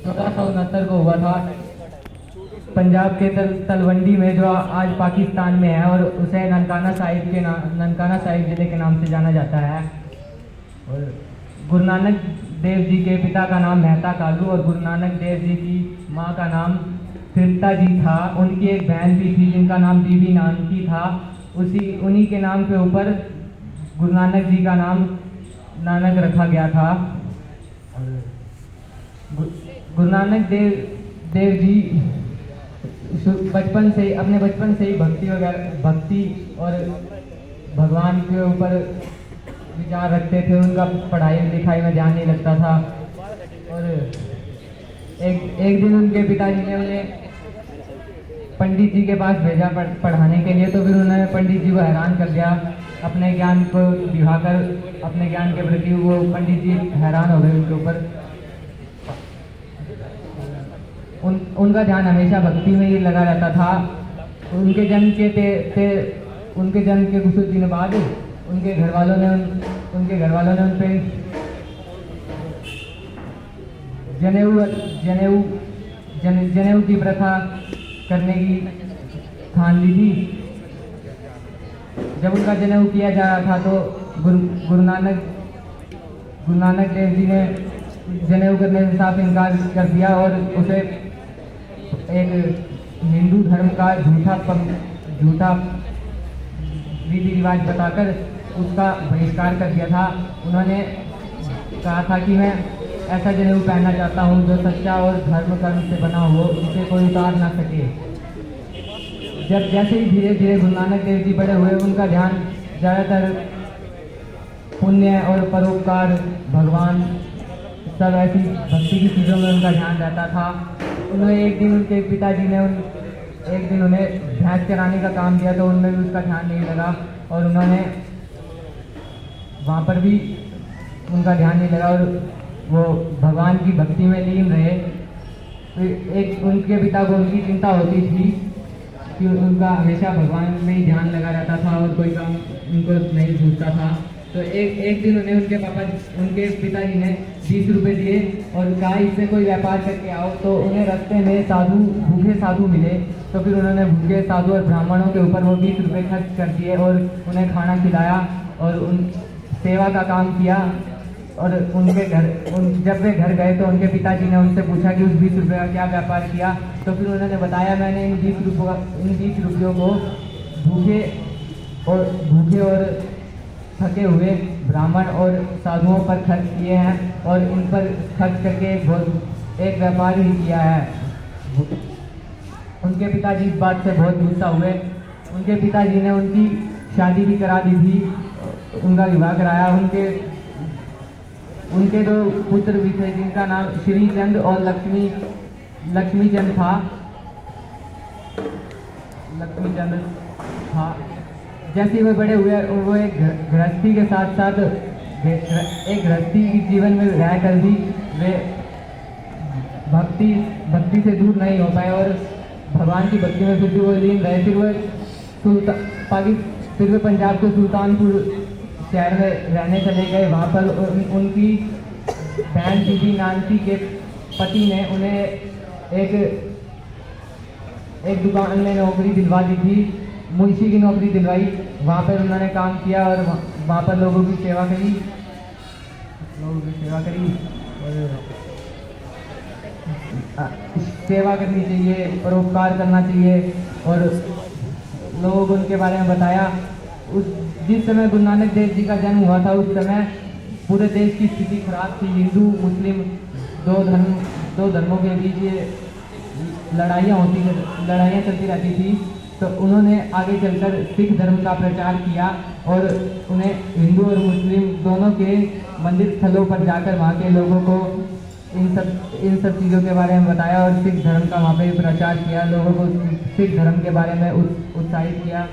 1969 को हुआ था पंजाब के तलवंडी में, जो आज पाकिस्तान में है, और उसे ननकाना साहिब जिले के नाम से जाना जाता है। और गुरु नानक देव जी के पिता का नाम मेहता कालू और गुरु नानक देव जी की माँ का नाम तृप्ता जी था। उनकी एक बहन भी थी जिनका नाम बीबी नानकी था। उन्हीं के नाम के ऊपर गुरु नानक जी का नाम नानक रखा गया था। गुरु नानक देव जी अपने बचपन से ही भक्ति और भगवान के ऊपर विचार रखते थे। उनका पढ़ाई लिखाई में ध्यान नहीं लगता था। और एक दिन उनके पिताजी ने उन्हें पंडित जी के पास भेजा पढ़ाने के लिए। तो फिर उन्होंने पंडित जी को हैरान कर दिया। अपने ज्ञान को दिखाकर, अपने ज्ञान के प्रति वो पंडित जी हैरान हो गए उनके ऊपर। उनका ध्यान हमेशा भक्ति में ही लगा रहता था। उनके जन्म के कुछ दिन बाद उनके घर वालों ने उन पे जनेऊ की प्रथा करने की ठान ली थी। जब उनका जनेऊ किया जा रहा था तो गुरु नानक देव जी ने जनेऊ करने से साफ इनकार कर दिया और उसे एक हिंदू धर्म का झूठा रीति रिवाज बताकर उसका बहिष्कार कर दिया था। उन्होंने कहा था कि मैं ऐसा जनेऊ पहनना चाहता हूँ जो सच्चा और धर्म कर्म से बना हो, जिसे कोई उतार ना सके। जब जैसे ही धीरे धीरे गुरु नानक देव जी बड़े हुए, उनका ध्यान ज़्यादातर पुण्य और परोपकार, भगवान, सब ऐसी भक्ति की चीज़ों में उनका ध्यान रहता था। उन्हें एक दिन उनके पिताजी ने उन्हें भैंस चराने का काम दिया, तो उनमें भी उसका ध्यान नहीं लगा और उन्होंने वहाँ पर भी उनका ध्यान नहीं लगा और वो भगवान की भक्ति में लीन रहे। एक उनके पिता को उनकी चिंता होती थी कि उनका हमेशा भगवान में ही ध्यान लगा रहता था और कोई काम उनको नहीं सूझता था। तो एक दिन उनके पिताजी ने 20 रुपये दिए और कहा इससे कोई व्यापार करके आओ। तो उन्हें रास्ते में भूखे साधु मिले। तो फिर उन्होंने भूखे साधु और ब्राह्मणों के ऊपर वो 20 रुपये खर्च कर दिए और उन्हें खाना खिलाया और उन सेवा का काम किया। और जब वे घर गए तो उनके पिताजी ने उनसे पूछा कि उस 20 रुपये का क्या व्यापार किया। तो फिर उन्होंने बताया, मैंने इन 20 रुपयों को भूखे और थके हुए ब्राह्मण और साधुओं पर खर्च किए हैं और इन पर खर्च करके एक व्यापार ही किया है। उनके पिताजी इस बात से बहुत गुस्सा हुए। उनके पिताजी ने उनकी शादी भी करा दी थी, उनका विवाह कराया। उनके 2 पुत्र भी थे जिनका नाम श्री चंद और लक्ष्मी चंद था। जैसे वे बड़े हुए, वो एक गृहस्थी के साथ एक गृहस्थी जीवन में रहकर भी वे भक्ति से दूर नहीं हो पाए और भगवान की भक्ति में फिर भी वो लीन रहे। फिर वे पंजाब के सुल्तानपुर शहर में रहने चले गए। वहाँ पर उनकी बहन बीबी नानकी के पति ने उन्हें एक दुकान में नौकरी दिलवा दी थी, मुंशी की नौकरी दिलवाई। वहाँ पर उन्होंने काम किया और वहाँ पर लोगों की सेवा करी और सेवा करनी चाहिए, परोपकार करना चाहिए और लोगों को उनके बारे में बताया। जिस समय गुरु नानक देव जी का जन्म हुआ था, उस समय पूरे देश की स्थिति खराब थी। हिंदू मुस्लिम दो धर्मों के बीच लड़ाइयाँ चलती रहती थी। तो उन्होंने आगे चलकर सिख धर्म का प्रचार किया और उन्हें हिंदू और मुस्लिम दोनों के मंदिर स्थलों पर जाकर वहाँ के लोगों को इन सब चीज़ों के बारे में बताया और सिख धर्म का वहाँ पे प्रचार किया। लोगों को सिख धर्म के बारे में उत्साहित किया।